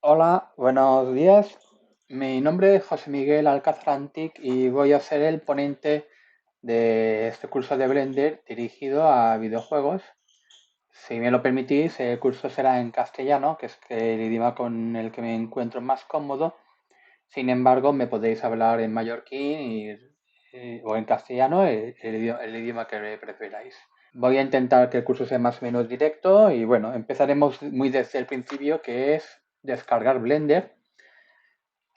Hola, buenos días. Mi nombre es José Miguel Alcázar Antic y voy a ser el ponente de este curso de Blender dirigido a videojuegos. Si me lo permitís, el curso será en castellano, que es el idioma con el que me encuentro más cómodo. Sin embargo, me podéis hablar en mallorquín o en castellano, el idioma que preferáis. Voy a intentar que el curso sea más o menos directo y bueno, empezaremos muy desde el principio, que es descargar Blender.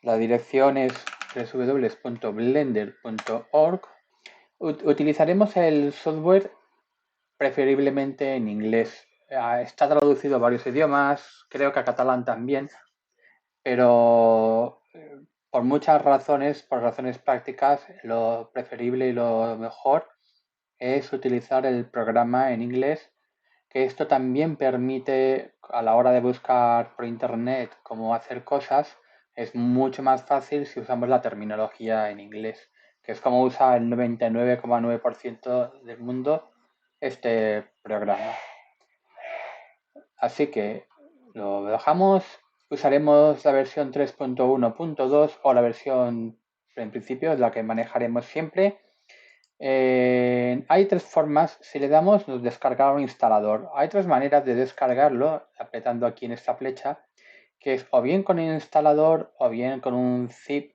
La dirección es www.blender.org. Utilizaremos el software preferiblemente en inglés. Está traducido a varios idiomas, creo que a catalán también, pero por muchas razones, por razones prácticas, lo preferible y lo mejor es utilizar el programa en inglés, que esto también permite, a la hora de buscar por internet cómo hacer cosas, es mucho más fácil si usamos la terminología en inglés, que es como usa el 99,9% del mundo este programa. Así que lo dejamos, usaremos la versión 3.1.2 o la versión, en principio, es la que manejaremos siempre. Hay tres formas, si le damos nos descargará un instalador. Hay tres maneras de descargarlo, apretando aquí en esta flecha, que es o bien con el instalador o bien con un zip,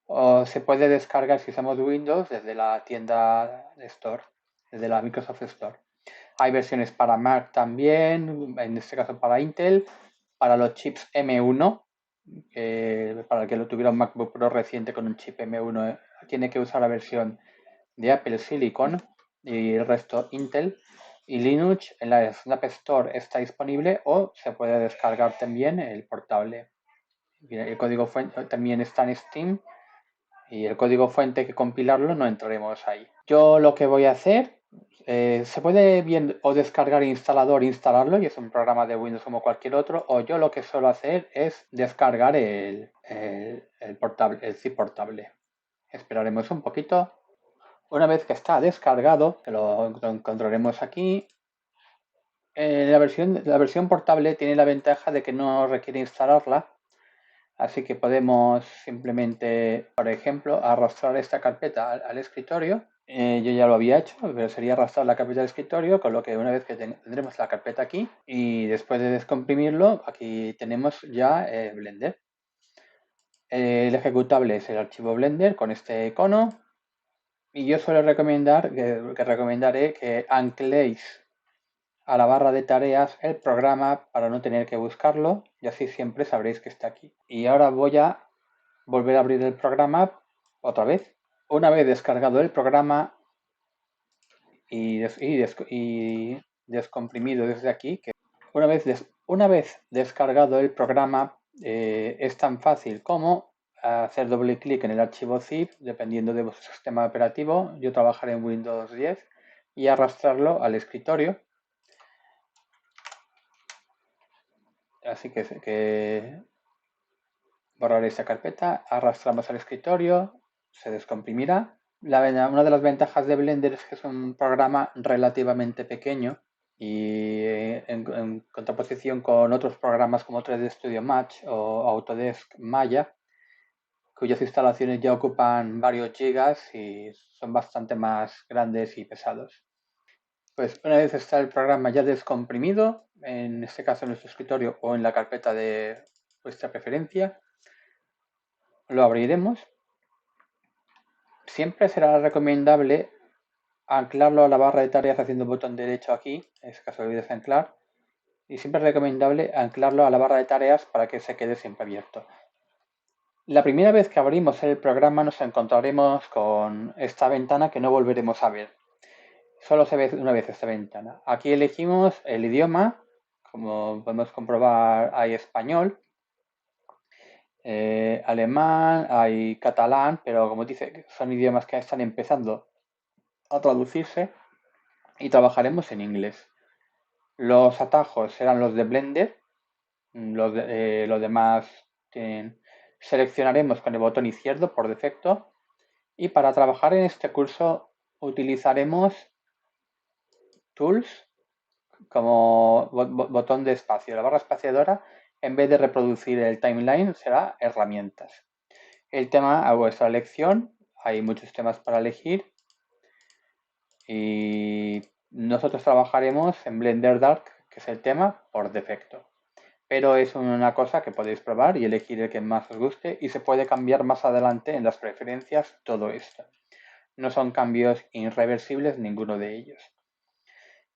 o se puede descargar si usamos Windows desde la tienda de Store, desde la Microsoft Store. Hay versiones para Mac también, en este caso para Intel, para los chips M1, para el que lo tuviera un MacBook Pro reciente con un chip M1 tiene que usar la versión de Apple Silicon y el resto Intel. Y Linux en la Snap Store está disponible o se puede descargar también el portable. El código fuente también está en Steam y el código fuente hay que compilarlo, no entraremos ahí. Yo lo que voy a hacer, se puede bien o descargar instalador e instalarlo y es un programa de Windows como cualquier otro, o yo lo que suelo hacer es descargar el zip portable. Esperaremos un poquito. Una vez que está descargado, que lo encontraremos aquí, la versión portable tiene la ventaja de que no requiere instalarla, así que podemos simplemente, por ejemplo, arrastrar esta carpeta al escritorio. Yo ya lo había hecho, pero sería arrastrar la carpeta al escritorio, con lo que una vez que tendremos la carpeta aquí y después de descomprimirlo, aquí tenemos ya Blender. El ejecutable es el archivo Blender con este icono. Y yo suelo recomendar, que recomendaré que ancléis a la barra de tareas el programa para no tener que buscarlo y así siempre sabréis que está aquí. Y ahora voy a volver a abrir el programa otra vez. Una vez descargado el programa y descomprimido desde aquí, que una vez descargado el programa, es tan fácil como hacer doble clic en el archivo zip, dependiendo de vuestro sistema operativo. Yo trabajaré en Windows 10 y arrastrarlo al escritorio. Así que borraré esa carpeta, arrastramos al escritorio, se descomprimirá. Una de las ventajas de Blender es que es un programa relativamente pequeño y en contraposición con otros programas como 3D Studio Max o Autodesk Maya, cuyas instalaciones ya ocupan varios gigas y son bastante más grandes y pesados. Pues una vez está el programa ya descomprimido, en este caso en nuestro escritorio o en la carpeta de vuestra preferencia, lo abriremos. Siempre será recomendable anclarlo a la barra de tareas haciendo el botón derecho aquí, en este caso olvides anclar, y siempre es recomendable anclarlo a la barra de tareas para que se quede siempre abierto. La primera vez que abrimos el programa nos encontraremos con esta ventana que no volveremos a ver. Solo se ve una vez esta ventana. Aquí elegimos el idioma, como podemos comprobar hay español, alemán, hay catalán, pero como dice, son idiomas que están empezando a traducirse y trabajaremos en inglés. Los atajos serán los de Blender, los demás seleccionaremos con el botón izquierdo por defecto y para trabajar en este curso utilizaremos Tools como botón de espacio, la barra espaciadora En vez de reproducir el timeline, será herramientas. El tema a vuestra elección. Hay muchos temas para elegir. Y nosotros trabajaremos en Blender Dark, que es el tema por defecto. Pero es una cosa que podéis probar y elegir el que más os guste y se puede cambiar más adelante en las preferencias todo esto. No son cambios irreversibles ninguno de ellos.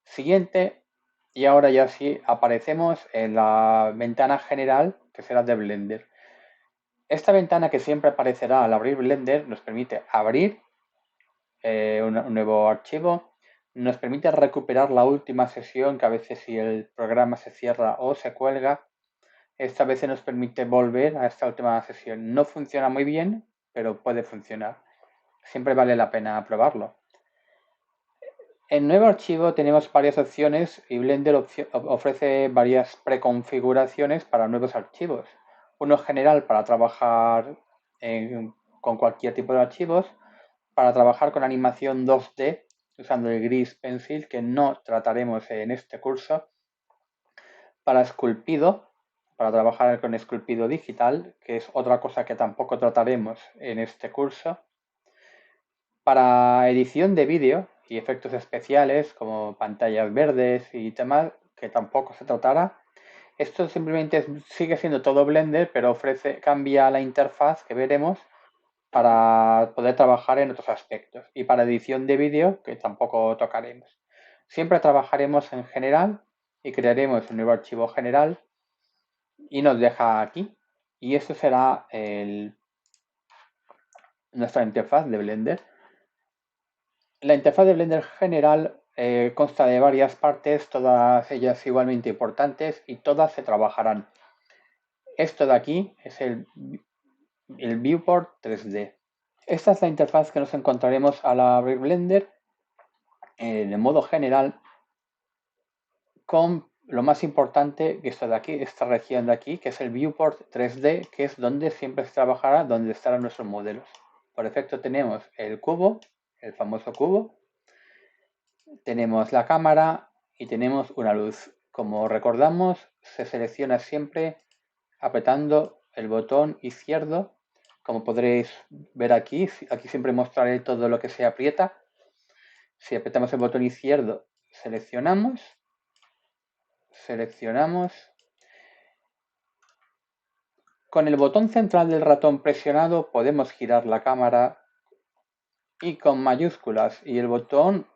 Siguiente, y ahora ya sí aparecemos en la ventana general que será de Blender. Esta ventana que siempre aparecerá al abrir Blender nos permite abrir un nuevo archivo, nos permite recuperar la última sesión, que a veces si el programa se cierra o se cuelga, esta vez nos permite volver a esta última sesión. No funciona muy bien, pero puede funcionar. Siempre vale la pena probarlo. En nuevo archivo tenemos varias opciones y Blender ofrece varias preconfiguraciones para nuevos archivos. Uno general para trabajar con cualquier tipo de archivos, para trabajar con animación 2D usando el Gris Pencil, que no trataremos en este curso, para esculpido, para trabajar con esculpido digital, que es otra cosa que tampoco trataremos en este curso, para edición de vídeo y efectos especiales como pantallas verdes y temas, que tampoco se tratará. Esto simplemente sigue siendo todo Blender, pero cambia la interfaz que veremos para poder trabajar en otros aspectos. Y para edición de vídeo, que tampoco tocaremos. Siempre trabajaremos en general y crearemos un nuevo archivo general y nos deja aquí. Y esto será nuestra interfaz de Blender. La interfaz de Blender general consta de varias partes, todas ellas igualmente importantes y todas se trabajarán. Esto de aquí es el viewport 3D. Esta es la interfaz que nos encontraremos al abrir Blender de modo general, con lo más importante, que esto de aquí, esta región de aquí, que es el viewport 3D, que es donde siempre se trabajará, donde estarán nuestros modelos. Por defecto tenemos el cubo, el famoso cubo, tenemos la cámara y tenemos una luz. Como recordamos, se selecciona siempre apretando el botón izquierdo. Como podréis ver aquí siempre mostraré todo lo que se aprieta. Si apretamos el botón izquierdo, seleccionamos. Con el botón central del ratón presionado podemos girar la cámara y con mayúsculas y el botón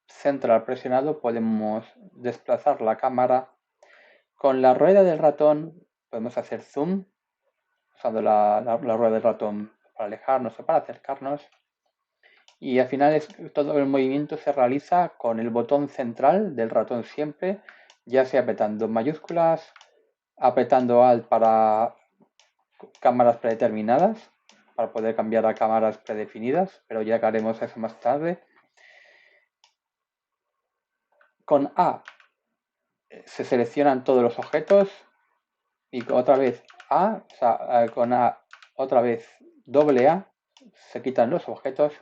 central presionado podemos desplazar la cámara. Con la rueda del ratón podemos hacer zoom, usando la rueda del ratón para alejarnos o para acercarnos. Y al final todo el movimiento se realiza con el botón central del ratón siempre, ya sea apretando mayúsculas, apretando Alt para cámaras predeterminadas, para poder cambiar a cámaras predefinidas, pero ya haremos eso más tarde. Con A se seleccionan todos los objetos y otra vez A, o sea, con A otra vez doble A, se quitan los objetos.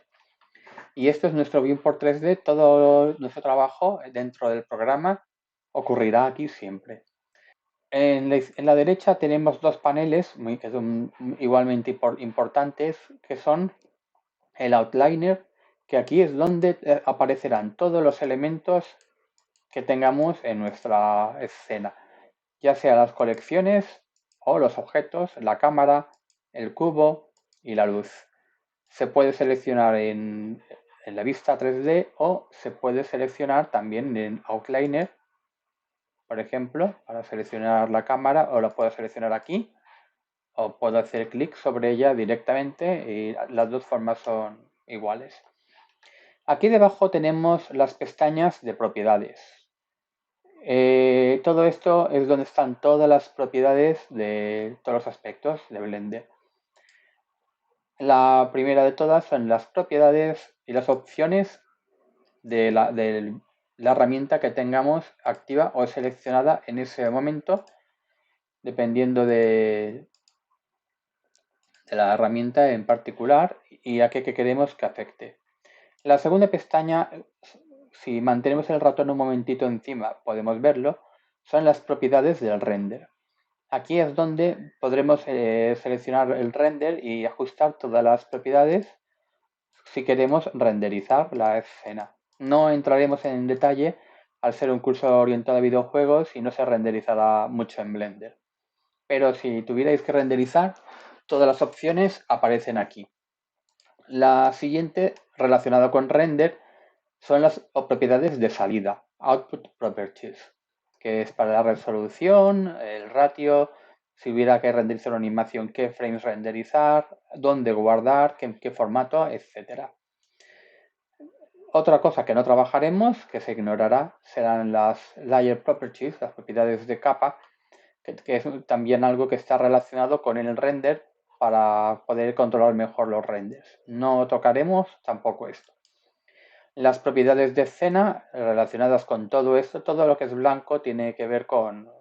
Y esto es nuestro viewport 3D, todo nuestro trabajo dentro del programa ocurrirá aquí siempre. En la derecha tenemos dos paneles que son igualmente importantes, que son el outliner, que aquí es donde aparecerán todos los elementos que tengamos en nuestra escena, ya sea las colecciones o los objetos, la cámara, el cubo y la luz. Se puede seleccionar en la vista 3D o se puede seleccionar también en outliner, por ejemplo, para seleccionar la cámara, o la puedo seleccionar aquí o puedo hacer clic sobre ella directamente y las dos formas son iguales. Aquí debajo tenemos las pestañas de propiedades. Todo esto es donde están todas las propiedades de todos los aspectos de Blender. La primera de todas son las propiedades y las opciones de la herramienta que tengamos activa o seleccionada en ese momento, dependiendo de la herramienta en particular y a qué queremos que afecte. La segunda pestaña, si mantenemos el ratón un momentito encima, podemos verlo, son las propiedades del render. Aquí es donde podremos seleccionar el render y ajustar todas las propiedades si queremos renderizar la escena. No entraremos en detalle al ser un curso orientado a videojuegos y no se renderizará mucho en Blender. Pero si tuvierais que renderizar, todas las opciones aparecen aquí. La siguiente, relacionada con render, son las propiedades de salida, Output Properties, que es para la resolución, el ratio, si hubiera que renderizar una animación, qué frames renderizar, dónde guardar, qué formato, etc. Otra cosa que no trabajaremos, que se ignorará, serán las Layer Properties, las propiedades de capa, que es también algo que está relacionado con el render para poder controlar mejor los renders. No tocaremos tampoco esto. Las propiedades de escena relacionadas con todo esto, todo lo que es blanco tiene que ver con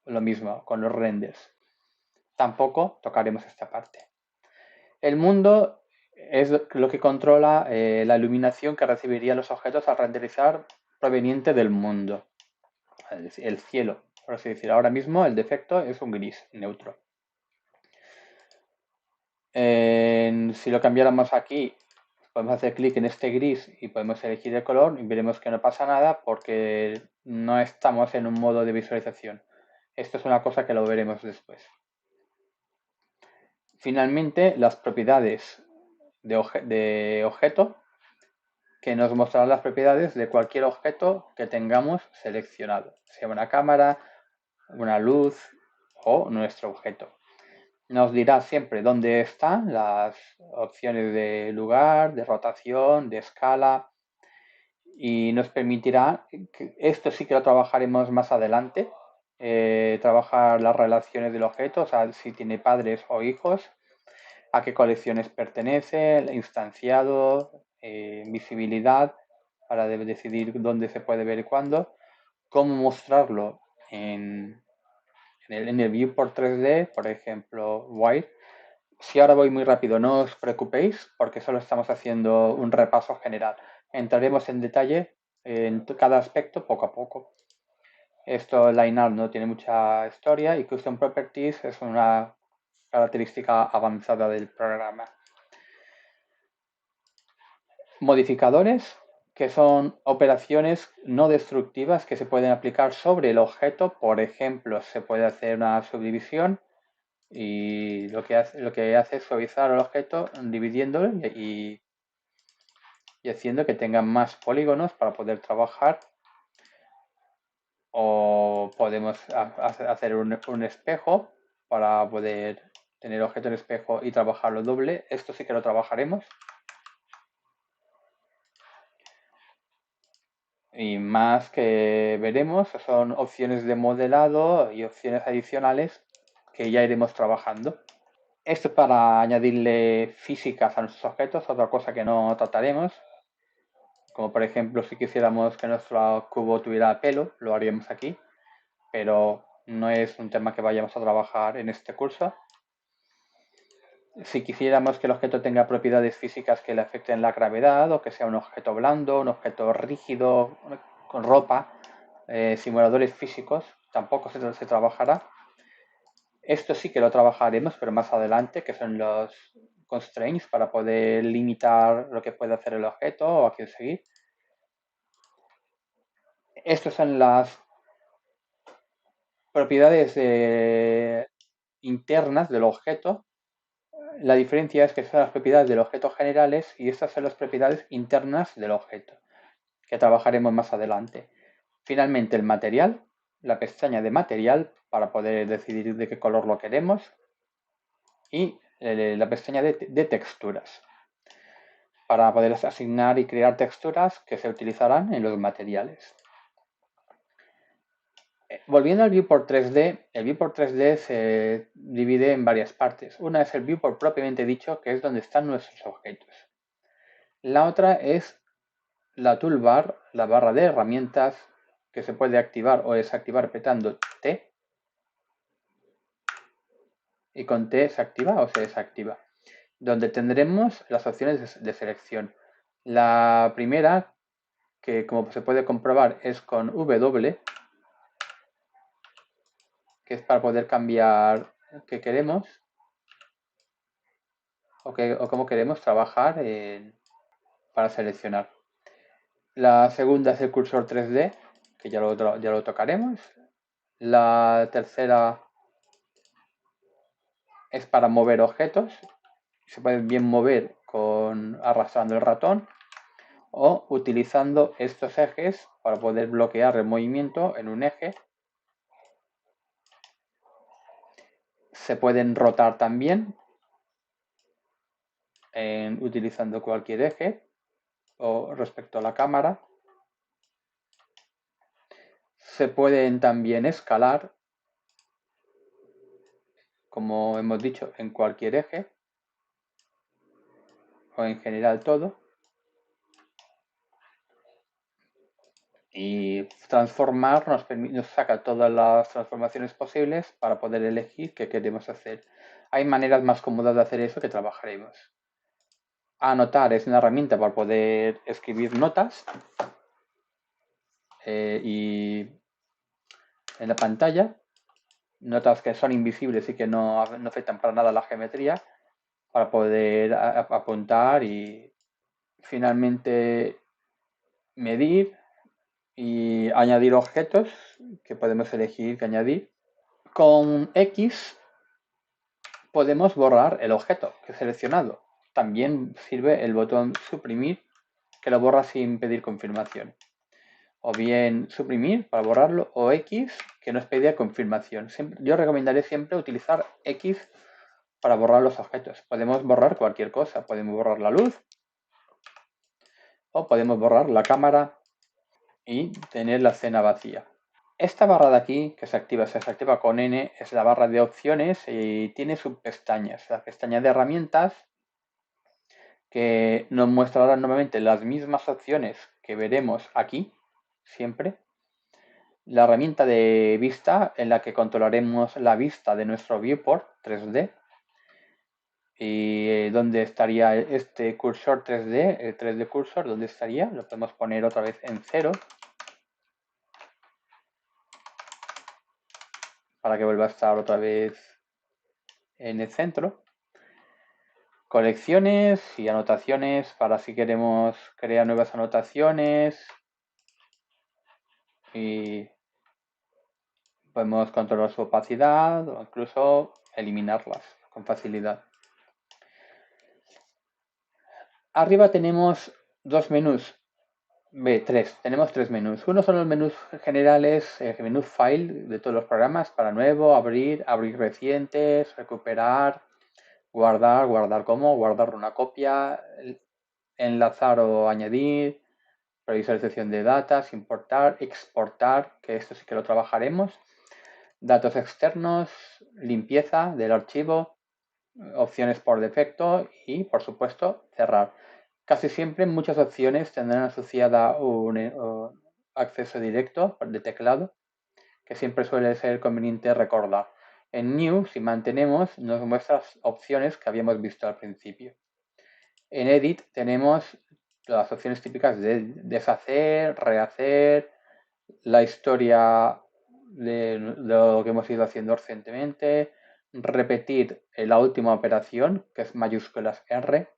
lo mismo, con los renders. Tampoco tocaremos esta parte. El mundo es lo que controla la iluminación que recibirían los objetos al renderizar proveniente del mundo. El cielo, por así decirlo. Ahora mismo el defecto es un gris neutro. Si lo cambiáramos aquí, podemos hacer clic en este gris y podemos elegir el color y veremos que no pasa nada porque no estamos en un modo de visualización. Esto es una cosa que lo veremos después. Finalmente, las propiedades de objeto, que nos mostrarán las propiedades de cualquier objeto que tengamos seleccionado, sea una cámara, una luz o nuestro objeto. Nos dirá siempre dónde están las opciones de lugar, de rotación, de escala y nos permitirá, esto sí que lo trabajaremos más adelante, trabajar las relaciones del objeto, o sea, si tiene padres o hijos, a qué colecciones pertenece, el instanciado, visibilidad, para decidir dónde se puede ver y cuándo, cómo mostrarlo en el viewport 3D, por ejemplo, Wide. Si ahora voy muy rápido, no os preocupéis, porque solo estamos haciendo un repaso general. Entraremos en detalle en cada aspecto poco a poco. Esto, Lineart, no tiene mucha historia y Custom Properties es una característica avanzada del programa. Modificadores, que son operaciones no destructivas que se pueden aplicar sobre el objeto. Por ejemplo, se puede hacer una subdivisión y lo que hace es suavizar el objeto dividiéndolo y haciendo que tenga más polígonos para poder trabajar. O podemos hacer un espejo para poder tener objeto en espejo y trabajarlo doble. Esto sí que lo trabajaremos. Y más que veremos son opciones de modelado y opciones adicionales que ya iremos trabajando. Esto es para añadirle físicas a nuestros objetos, otra cosa que no trataremos. Como por ejemplo, si quisiéramos que nuestro cubo tuviera pelo, lo haríamos aquí, pero no es un tema que vayamos a trabajar en este curso. Si quisiéramos que el objeto tenga propiedades físicas que le afecten la gravedad, o que sea un objeto blando, un objeto rígido, con ropa, simuladores físicos, tampoco se trabajará. Esto sí que lo trabajaremos, pero más adelante, que son los constraints para poder limitar lo que puede hacer el objeto o a quién seguir. Estas son las propiedades internas del objeto. La diferencia es que son las propiedades del objeto generales y estas son las propiedades internas del objeto, que trabajaremos más adelante. Finalmente, el material, la pestaña de material para poder decidir de qué color lo queremos y la pestaña de texturas para poder asignar y crear texturas que se utilizarán en los materiales. Volviendo al viewport 3D, el viewport 3D se divide en varias partes. Una es el viewport propiamente dicho, que es donde están nuestros objetos. La otra es la toolbar, la barra de herramientas, que se puede activar o desactivar apretando T. Y con T se activa o se desactiva. Donde tendremos las opciones de selección. La primera, que como se puede comprobar es con W, que es para poder cambiar qué queremos o cómo queremos trabajar para seleccionar. La segunda es el cursor 3D, que ya lo tocaremos. La tercera es para mover objetos. Se pueden bien mover arrastrando el ratón o utilizando estos ejes para poder bloquear el movimiento en un eje. Se pueden rotar también utilizando cualquier eje o respecto a la cámara. Se pueden también escalar, como hemos dicho, en cualquier eje o en general todo. Y transformar nos saca todas las transformaciones posibles para poder elegir qué queremos hacer. Hay maneras más cómodas de hacer eso que trabajaremos. Anotar es una herramienta para poder escribir notas y en la pantalla, notas que son invisibles y que no afectan para nada la geometría, para poder apuntar y finalmente medir y añadir objetos que podemos elegir que añadir. Con X podemos borrar el objeto que he seleccionado. También sirve el botón suprimir, que lo borra sin pedir confirmación. O bien suprimir para borrarlo, o X, que nos pedía confirmación. Yo recomendaré siempre utilizar X para borrar los objetos. Podemos borrar cualquier cosa. Podemos borrar la luz, o podemos borrar la cámara y tener la escena vacía. Esta barra de aquí, que se activa con N, es la barra de opciones y tiene subpestañas. La pestaña de herramientas, que nos mostrará nuevamente las mismas opciones que veremos aquí, siempre. La herramienta de vista, en la que controlaremos la vista de nuestro viewport 3D. ¿Y dónde estaría este cursor 3D? El 3D cursor, ¿dónde estaría? Lo podemos poner otra vez en 0. Para que vuelva a estar otra vez en el centro. Colecciones y anotaciones para si queremos crear nuevas anotaciones. Y podemos controlar su opacidad o incluso eliminarlas con facilidad. Arriba tenemos dos menús. Tenemos tres menús. Uno son los menús generales, menú file de todos los programas para nuevo, abrir recientes, recuperar, guardar como, guardar una copia, enlazar o añadir, previsualización de datos, importar, exportar, que esto sí que lo trabajaremos, datos externos, limpieza del archivo, opciones por defecto y, por supuesto, cerrar. Casi siempre muchas opciones tendrán asociada un acceso directo de teclado, que siempre suele ser conveniente recordar. En New, si mantenemos, nos muestra las opciones que habíamos visto al principio. En Edit tenemos las opciones típicas de deshacer, rehacer, la historia de lo que hemos ido haciendo recientemente, repetir la última operación, que es mayúsculas R,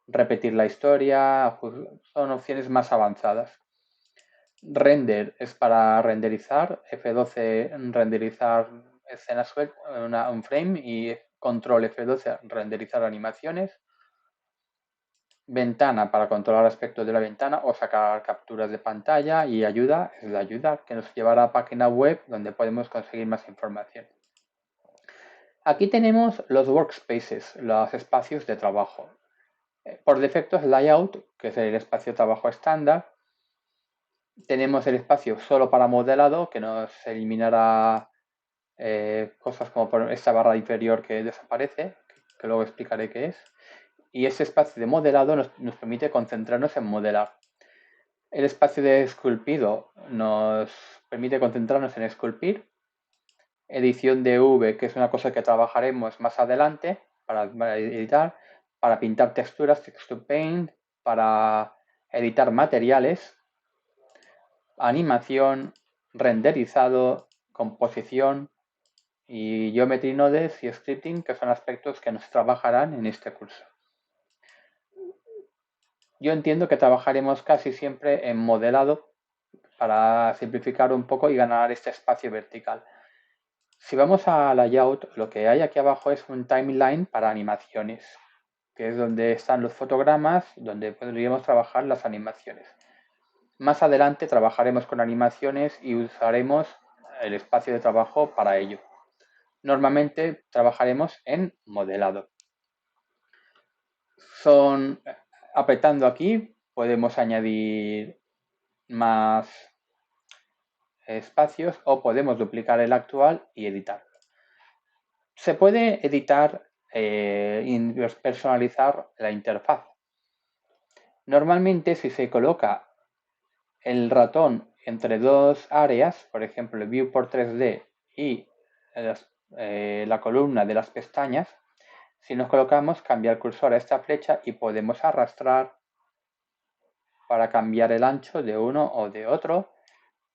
repetir la historia, son opciones más avanzadas. Render es para renderizar, F12 renderizar escenas sueltas, un frame, y control F12 renderizar animaciones. Ventana para controlar aspectos de la ventana o sacar capturas de pantalla, y ayuda es la ayuda que nos llevará a página web donde podemos conseguir más información. Aquí tenemos los workspaces, los espacios de trabajo. Por defecto es layout, que es el espacio de trabajo estándar. Tenemos el espacio solo para modelado, que nos eliminará cosas como por esta barra inferior que desaparece, que luego explicaré qué es. Y ese espacio de modelado nos permite concentrarnos en modelar. El espacio de esculpido nos permite concentrarnos en esculpir. Edición de V, que es una cosa que trabajaremos más adelante para editar, para pintar texturas, text to paint, para editar materiales, animación, renderizado, composición, y Geometry Nodes y Scripting, que son aspectos que nos trabajarán en este curso. Yo entiendo que trabajaremos casi siempre en modelado para simplificar un poco y ganar este espacio vertical. Si vamos a layout, lo que hay aquí abajo es un timeline para animaciones, que es donde están los fotogramas, donde podríamos trabajar las animaciones. Más adelante trabajaremos con animaciones y usaremos el espacio de trabajo para ello. Normalmente trabajaremos en modelado. Apretando aquí podemos añadir más espacios o podemos duplicar el actual y editarlo. Se puede editar y personalizar la interfaz. Normalmente si se coloca el ratón entre dos áreas, por ejemplo el viewport 3D y la columna de las pestañas, si nos colocamos, cambia el cursor a esta flecha y podemos arrastrar para cambiar el ancho de uno o de otro.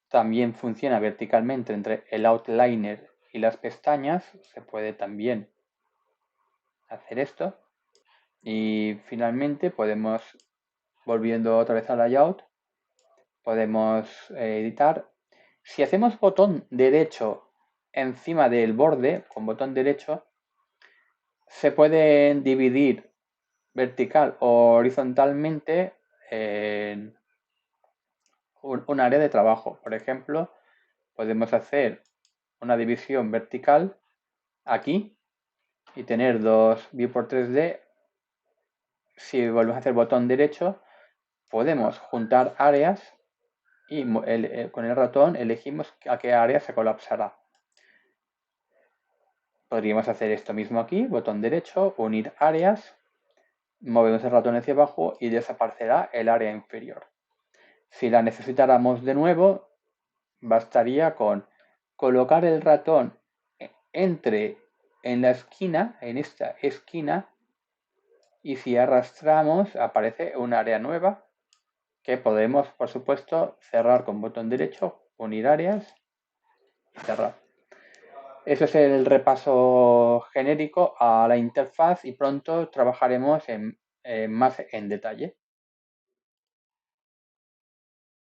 También funciona verticalmente entre el outliner y las pestañas. Se puede también hacer esto. Y finalmente podemos, volviendo otra vez al layout, podemos editar. Si hacemos botón derecho encima del borde, con botón derecho, se pueden dividir vertical o horizontalmente en un área de trabajo. Por ejemplo, podemos hacer una división vertical aquí y tener dos viewport 3D. Si volvemos a hacer botón derecho, podemos juntar áreas y con el ratón elegimos a qué área se colapsará. Podríamos hacer esto mismo aquí, botón derecho, unir áreas, movemos el ratón hacia abajo y desaparecerá el área inferior. Si la necesitáramos de nuevo, bastaría con colocar el ratón en la esquina, en esta esquina, y si arrastramos aparece un área nueva que podemos, por supuesto, cerrar con botón derecho, unir áreas y cerrar. Eso es el repaso genérico a la interfaz y pronto trabajaremos más en detalle.